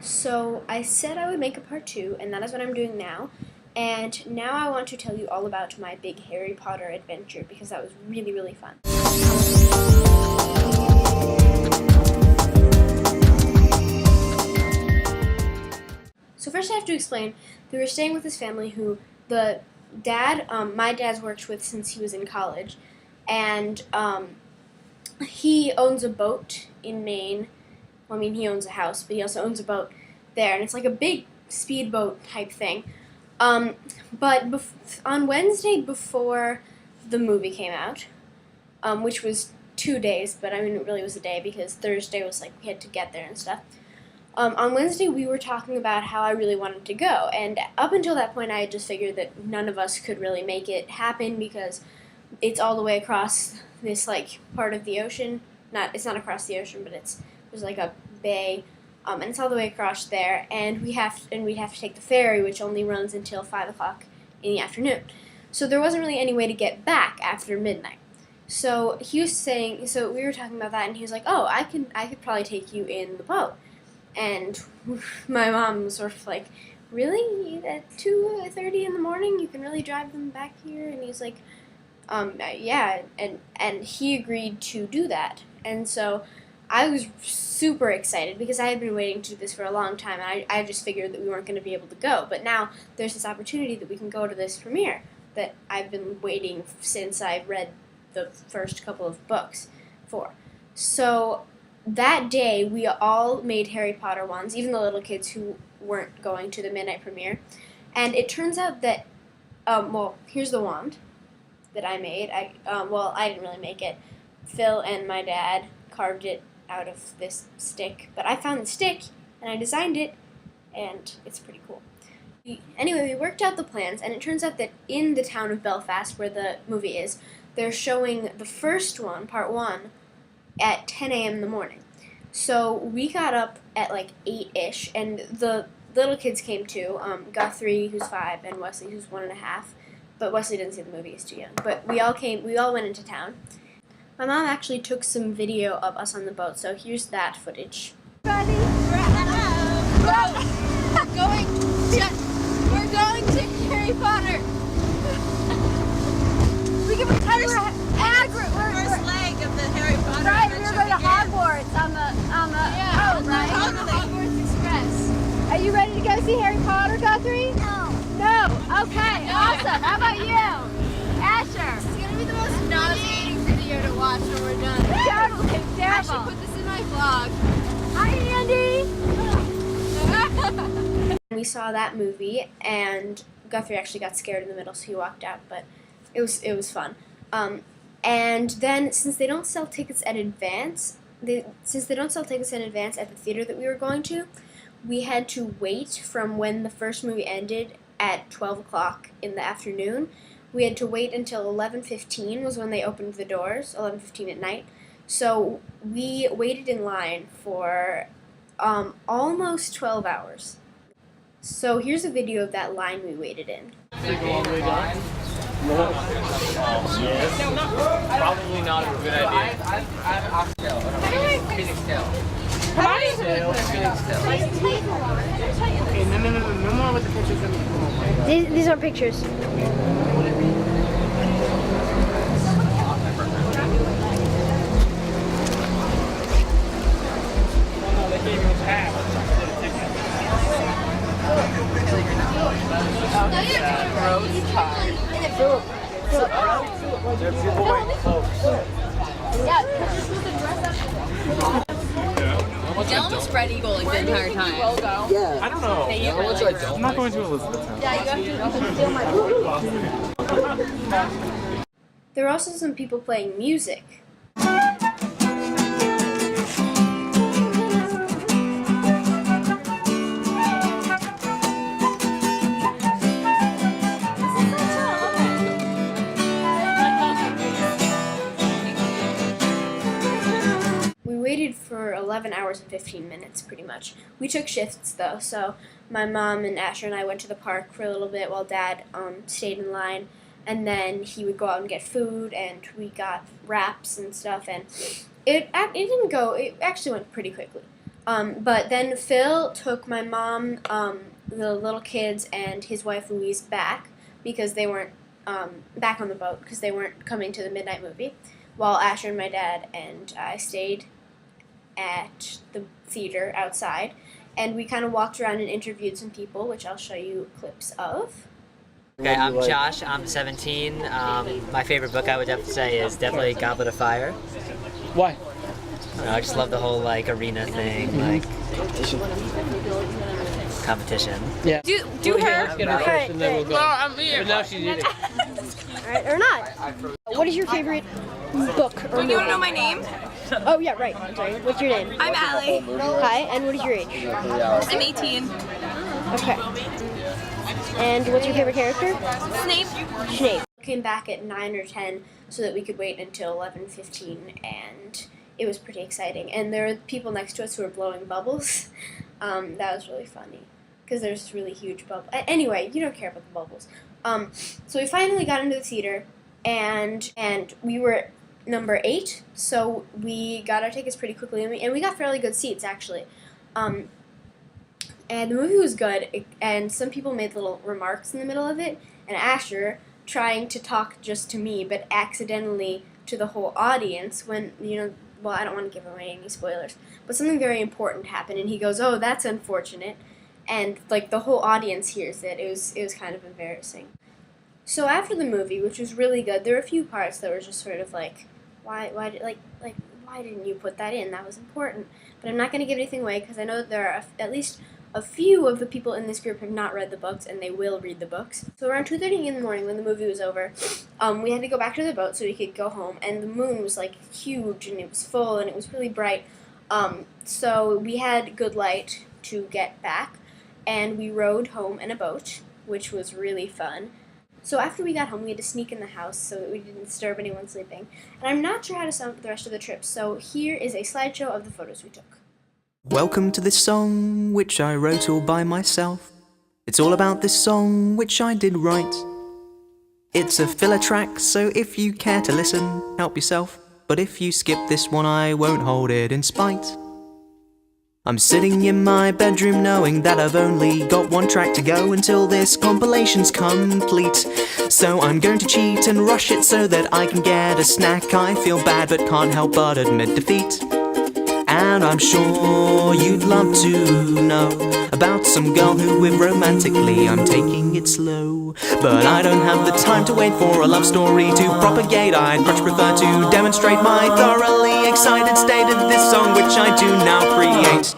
So I said I would make a part 2, and that is what I'm doing now. And now I want to tell you all about my big Harry Potter adventure because that was really, really fun. So first I have to explain, we were staying with this family who my dad's worked with since he was in college, and he owns a boat in Maine. Well, I mean, he owns a house, but he also owns a boat there, and it's like a big speedboat type thing. But on Wednesday before the movie came out, which was 2 days, but I mean, it really was a day because Thursday was like we had to get there and stuff. On Wednesday, we were talking about how I really wanted to go, and up until that point, I had just figured that none of us could really make it happen because it's all the way across this like part of the ocean. It's not across the ocean, but there's like a bay, and it's all the way across there, and we'd have to take the ferry, which only runs until 5 o'clock in the afternoon. So there wasn't really any way to get back after midnight. So he was saying, so we were talking about that, and he was like, "Oh, I could probably take you in the boat." And my mom was sort of like, "Really? At 2:30 in the morning, you can really drive them back here?" And he's like, "Yeah." And he agreed to do that. And so I was super excited because I had been waiting to do this for a long time, and I just figured that we weren't going to be able to go. But now there's this opportunity that we can go to this premiere that I've been waiting since I read the first couple of books for. So that day, we all made Harry Potter wands, even the little kids who weren't going to the midnight premiere. And it turns out that, here's the wand that I made. I didn't really make it. Phil and my dad carved it out of this stick, but I found the stick, and I designed it, and it's pretty cool. Anyway, we worked out the plans, and it turns out that in the town of Belfast, where the movie is, they're showing the first one, part 1, at 10 a.m. in the morning. So we got up at like 8-ish, and the little kids came too, Guthrie, who's 5, and Wesley, who's 1.5, but Wesley didn't see the movie, he's too young. But we all went into town. My mom actually took some video of us on the boat, so here's that footage. We're going to Harry Potter. We can pretend we're first leg of the Harry Potter. Right, we were going to Hogwarts on the Hogwarts Express. Are you ready to go see Harry Potter, Guthrie? No. No. Okay. Awesome. How about you, Asher? It's gonna be the most nauseating video to watch when we're done. Totally terrible. I should put this in my vlog. Hi, Andy. We saw that movie, and Guthrie actually got scared in the middle, so he walked out. But it was fun. And then since they don't sell tickets in advance at the theater that we were going to, we had to wait from when the first movie ended at 12 o'clock in the afternoon. We had to wait until 11:15 was when they opened the doors, 11:15 at night. So we waited in line for almost 12 hours. So here's a video of that line we waited in. Probably not a good idea. I've oxtail. Phoenix tail. Okay, no more with the pictures. These are pictures. Dylan was spread eagle like the entire time. Yeah. I don't know. I'm not going to Elizabethtown. Yeah, you have to steal my food. There were also some people playing music. We waited for 11 hours and 15 minutes, pretty much. We took shifts, though, so my mom and Asher and I went to the park for a little bit while Dad stayed in line, and then he would go out and get food, and we got wraps and stuff, and it actually went pretty quickly. But then Phil took my mom, the little kids, and his wife Louise back because they weren't back on the boat because they weren't coming to the midnight movie, while Asher and my dad and I stayed at the theater outside, and we kind of walked around and interviewed some people, which I'll show you clips of. Okay, I'm Josh, I'm 17. My favorite book I would have to say is definitely Goblet of Fire. Why? I just love the whole like arena thing, like competition. Yeah. Do her. Let's get her first and then we'll go. I'm here. But now she's eating. Alright, or not. What is your favorite book or movie? You want to know my name? Oh, yeah, right. Sorry. What's your name? I'm Allie. Hi, and what is your age? I'm 18. Okay. And what's your favorite character? Snape. Snape. Came back at 9 or 10 so that we could wait until 11:15, and it was pretty exciting. And there were people next to us who were blowing bubbles. That was really funny because there's this really huge bubble. Anyway, you don't care about the bubbles. So we finally got into the theater, and we were number 8, so we got our tickets pretty quickly, and we got fairly good seats actually. And the movie was good, and some people made little remarks in the middle of it, and Asher, trying to talk just to me, but accidentally to the whole audience when, well, I don't want to give away any spoilers, but something very important happened, and he goes, "Oh, that's unfortunate," and, like, the whole audience hears it. It was kind of embarrassing. So after the movie, which was really good, there were a few parts that were just sort of like, why didn't you put that in? That was important. But I'm not going to give anything away because I know that there are at least a few of the people in this group have not read the books, and they will read the books. So around 2:30 in the morning when the movie was over, we had to go back to the boat so we could go home, and the moon was like huge, and it was full, and it was really bright. So we had good light to get back, and we rowed home in a boat, which was really fun. So after we got home, we had to sneak in the house so that we didn't disturb anyone sleeping. And I'm not sure how to sum up the rest of the trip, so here is a slideshow of the photos we took. Welcome to this song, which I wrote all by myself. It's all about this song, which I did write. It's a filler track, so if you care to listen, help yourself. But if you skip this one, I won't hold it in spite. I'm sitting in my bedroom knowing that I've only got one track to go until this compilation's complete. So I'm going to cheat and rush it so that I can get a snack. I feel bad but can't help but admit defeat. And I'm sure you'd love to know about some girl who with romantically I'm taking it slow. But I don't have the time to wait for a love story to propagate. I'd much prefer to demonstrate my thoroughly excited state of this song, which I do now create.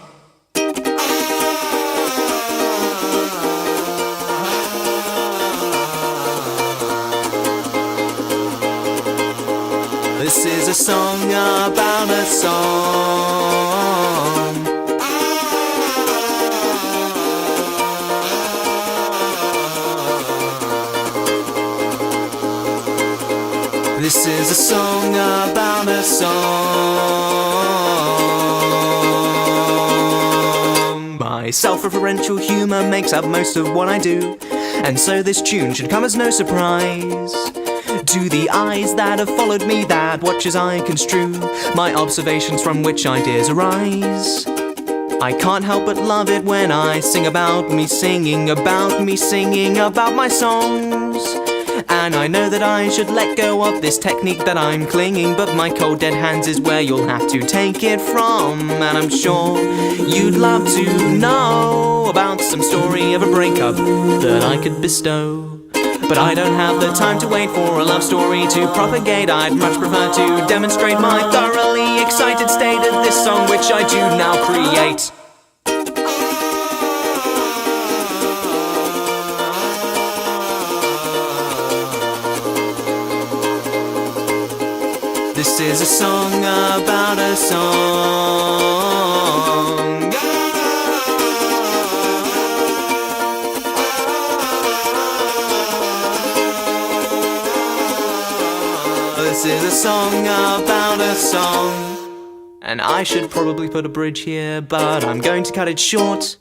This is a song about a song. This is a song about a song. My self-referential humor makes up most of what I do, and so this tune should come as no surprise to the eyes that have followed me, that watch as I construe my observations from which ideas arise. I can't help but love it when I sing about me singing about me singing about my songs. And I know that I should let go of this technique that I'm clinging, but my cold dead hands is where you'll have to take it from. And I'm sure you'd love to know about some story of a breakup that I could bestow. But I don't have the time to wait for a love story to propagate. I'd much prefer to demonstrate my thoroughly excited state of this song, which I do now create. This is a song about a song. This is a song about a song. And I should probably put a bridge here, but I'm going to cut it short.